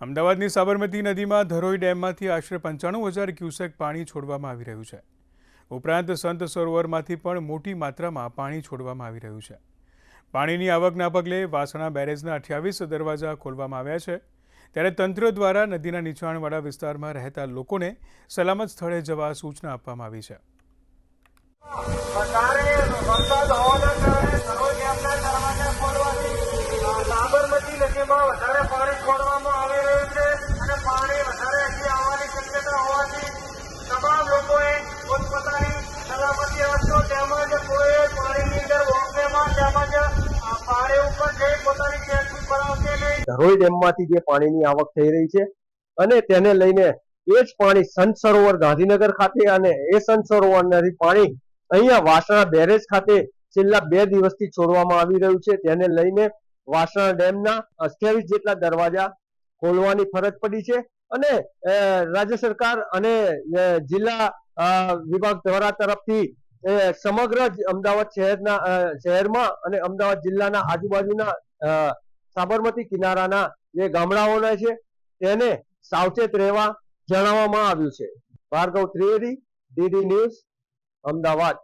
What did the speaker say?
અમદાવાદની સાબરમતી નદીમાં ધરોઈ ડેમમાંથી આશરે 95,000 ક્યુસેક પાણી છોડવામાં આવી રહ્યું છે। ઉપરાંત સંત સરોવરમાંથી પણ મોટી માત્રામાં પાણી છોડવામાં આવી રહ્યું છે। પાણીની આવકના પગલે વાસણા બેરેજના 28 દરવાજા ખોલવામાં આવ્યા છે, ત્યારે તંત્ર દ્વારા નદીના નીચાણવાળા વિસ્તારમાં રહેતા લોકોને સલામત સ્થળે જવા સૂચના આપવામાં આવી છે। સાબરમતી નદીમાં વધારે પાણી છોડવામાં આવી રહ્યું છે અને પાણી વધારે હજી આવવાની શક્યતા હોવાથી તમામ લોકોએ પોતપોતાની સલામતી રાખજો, તેમજ કોઈ પાણીની અંદર વોકવેમાં તેમજ પાણી ઉપર જઈ પોતાની સેલ્ફી પડાવશે નહીં। ધરોઈ ડેમમાંથી જે પાણીની આવક થઈ રહી છે અને તેને લઈને એ જ પાણી સંત સરોવર ગાંધીનગર ખાતે અને એ સંત સરોવરમાંથી પાણી અહીંયા વાસણા બેરેજ ખાતે છેલ્લા 2 દિવસથી છોડવામાં આવી રહ્યું છે। તેને લઈને વાસણા ડેમના 28 જેટલા દરવાજા ખોલવાની ફરજ પડી છે અને રાજ્ય સરકાર અને જિલ્લા વિભાગ દ્વારા તરફથી સમગ્ર અમદાવાદ શહેરમાં અને અમદાવાદ જિલ્લાના આજુબાજુના સાબરમતી કિનારાના જે ગામડાઓના છે તેને સાવચેત રહેવા જણાવવામાં આવ્યું છે। Bhargav Trivedi, DD News, Ahmedabad.